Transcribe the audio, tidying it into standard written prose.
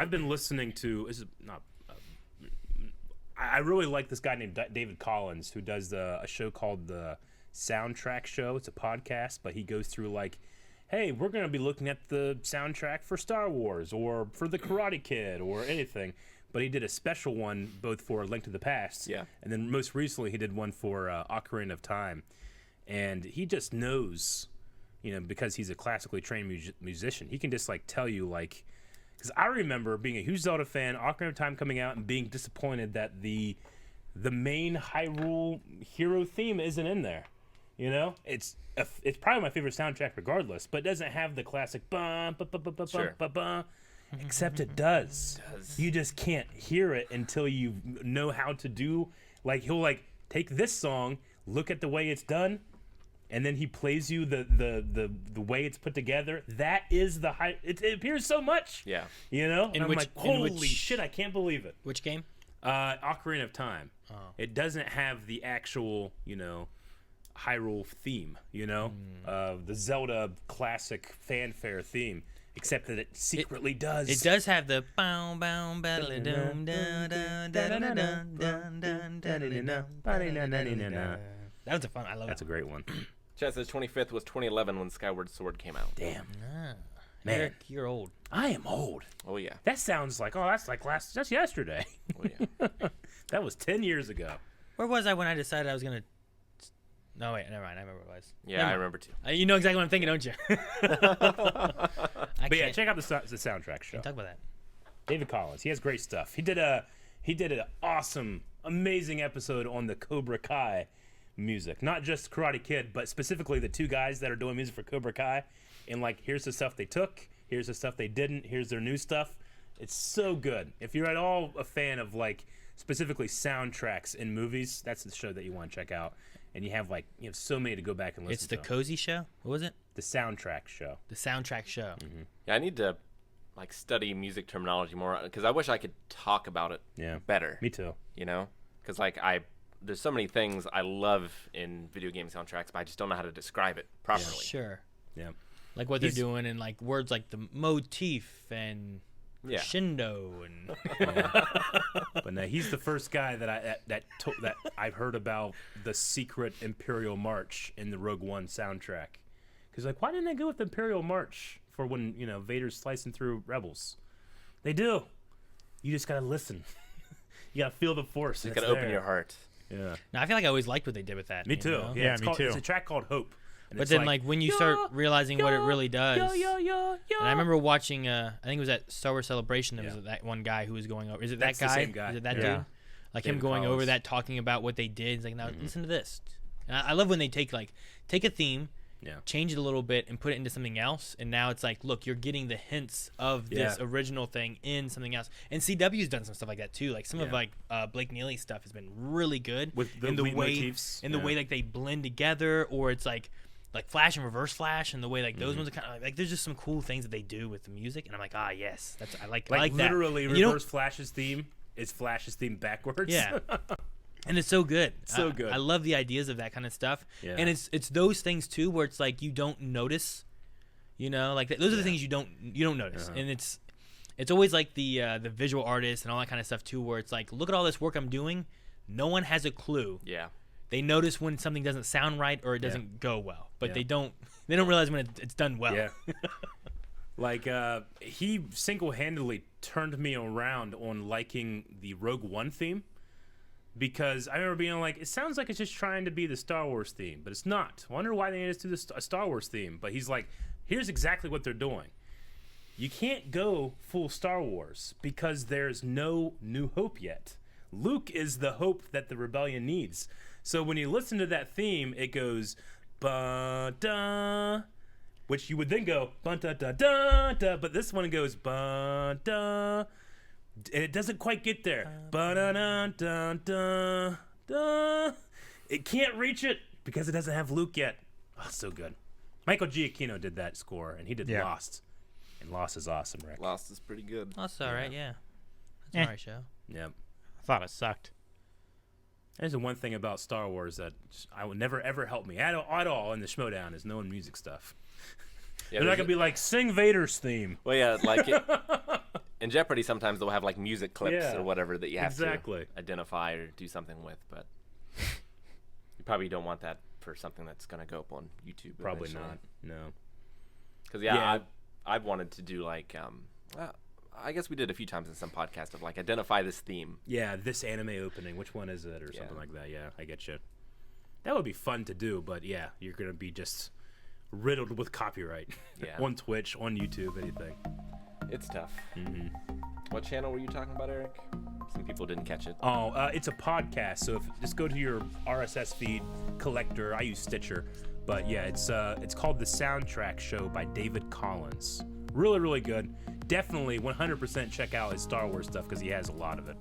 I've been listening to. This is not. I really like this guy named David Collins who does a show called the Soundtrack Show. It's a podcast, but he goes through like, hey, we're going to be looking at the soundtrack for Star Wars or for The Karate Kid or anything. But he did a special one both for Link to the Past. Yeah. And then most recently he did one for Ocarina of Time. And he just knows, because he's a classically trained musician, he can just like tell you like, because I remember being a huge Zelda fan, Ocarina of Time coming out and being disappointed that the main Hyrule hero theme isn't in there. It's probably my favorite soundtrack regardless, but it doesn't have the classic ba ba ba ba ba Sure. ba ba. Except it does. You just can't hear it until you know how to do. Like he'll like take this song, look at the way it's done, and then he plays you the way it's put together. That is the high. It appears so much. Yeah. And I'm like, holy shit! I can't believe it. Which game? Ocarina of Time. Oh. It doesn't have the actual, Hyrule theme. The Zelda classic fanfare theme. Except that it secretly does. It does have the bow bow battle dum dum dum dum dum dum dum. That was a fun. I love it. That's a great one. Chad says 25th was 2011 when Skyward Sword came out. Damn. Ah, Man. Eric, you're old. I am old. Oh yeah. That sounds like that's yesterday. Oh yeah. That was 10 years ago. Where was I when I decided I was gonna? No wait, never mind. I remember what it was. Yeah, I remember too. You know exactly what I'm thinking, don't you? But yeah, check out the soundtrack show. Talk about that. David Collins. He has great stuff. He did an awesome, amazing episode on the Cobra Kai music. Not just Karate Kid, but specifically the two guys that are doing music for Cobra Kai. And like, here's the stuff they took. Here's the stuff they didn't. Here's their new stuff. It's so good. If you're at all a fan of like specifically soundtracks in movies, that's the show that you want to check out. And you have so many to go back and listen to. It's the Cozy Show? What was it? The Soundtrack Show. The Soundtrack Show. Mm-hmm. Yeah, I need to study music terminology more because I wish I could talk about it better. Me too. Because there's so many things I love in video game soundtracks, but I just don't know how to describe it properly. Yeah. Sure. Yeah. Like what they're doing and like words like the motif and Shindo and. But no, he's the first guy that I've heard about the secret Imperial March in the Rogue One soundtrack. Because why didn't they go with the Imperial March for when Vader's slicing through rebels? They do. You just gotta listen. You gotta feel the Force. You gotta open your heart. Yeah. Now I feel like I always liked what they did with that. Me too. Yeah, me too. It's a track called Hope. But then, when you start realizing what it really does, and I remember watching, I think it was at Star Wars Celebration, there was that one guy who was going over. Is it That's that guy? the same guy. Is it that Yeah. dude? Like David him going Collins. over that, talking about what they did. He's like, now listen to this. And I love when they take a theme, change it a little bit, and put it into something else. And now it's like, look, you're getting the hints of this original thing in something else. And CW's done some stuff like that too. Like some of Blake Neely's stuff has been really good with the motifs. In the way they blend together, or it's like Flash and Reverse Flash, and the way those ones are kind of like there's just some cool things that they do with the music, and I'm like, yes, I like that. Literally, Reverse Flash's theme is Flash's theme backwards. Yeah. And it's so good. So good. I love the ideas of that kind of stuff. Yeah. And it's those things too where it's like you don't notice, those are the things you don't notice. And it's always like the visual artists and all that kind of stuff too, where it's like, look at all this work I'm doing. No one has a clue. Yeah. They notice when something doesn't sound right or it doesn't go well, but they don't realize when it's done well. Yeah. He single-handedly turned me around on liking the Rogue One theme, because I remember being like, it sounds like it's just trying to be the Star Wars theme, but it's not. I wonder why they need to do a Star Wars theme. But he's like, here's exactly what they're doing. You can't go full Star Wars because there's no New Hope yet. Luke is the hope that the rebellion needs. So when you listen to that theme, it goes ba-da, which you would then go ba-da-da-da-da, but this one goes ba-da, and it doesn't quite get there. Ba-da-da-da-da-da. It can't reach it because it doesn't have Luke yet. Oh, so good. Michael Giacchino did that score, and he did Lost. And Lost is awesome, Rick. Lost is pretty good. That's all right, yeah. That's an all right show. Yep. I thought it sucked. There's the one thing about Star Wars that I would never ever help me at all in the Schmodown is knowing music stuff. Yeah, They're not gonna be like, sing Vader's theme. Well, yeah, in Jeopardy, sometimes they'll have like music clips Yeah, or whatever that you have exactly. to identify or do something with, but you probably don't want that for something that's going to go up on YouTube. Probably eventually. not. No. Because Yeah. I've wanted to do like I guess we did a few times in some podcast of like identify this theme. Yeah, this anime opening. Which one is it, or Yeah. something like that? Yeah, I get you. That would be fun to do, but yeah, you're gonna be just riddled with copyright. Yeah. On Twitch, on YouTube, anything. It's tough. Mm-hmm. What channel were you talking about, Eric? Some people didn't catch it. Oh, it's a podcast. So just go to your RSS feed collector. I use Stitcher, but yeah, it's called The Soundtrack Show by David Collins. Really, really good. Definitely 100% check out his Star Wars stuff because he has a lot of it.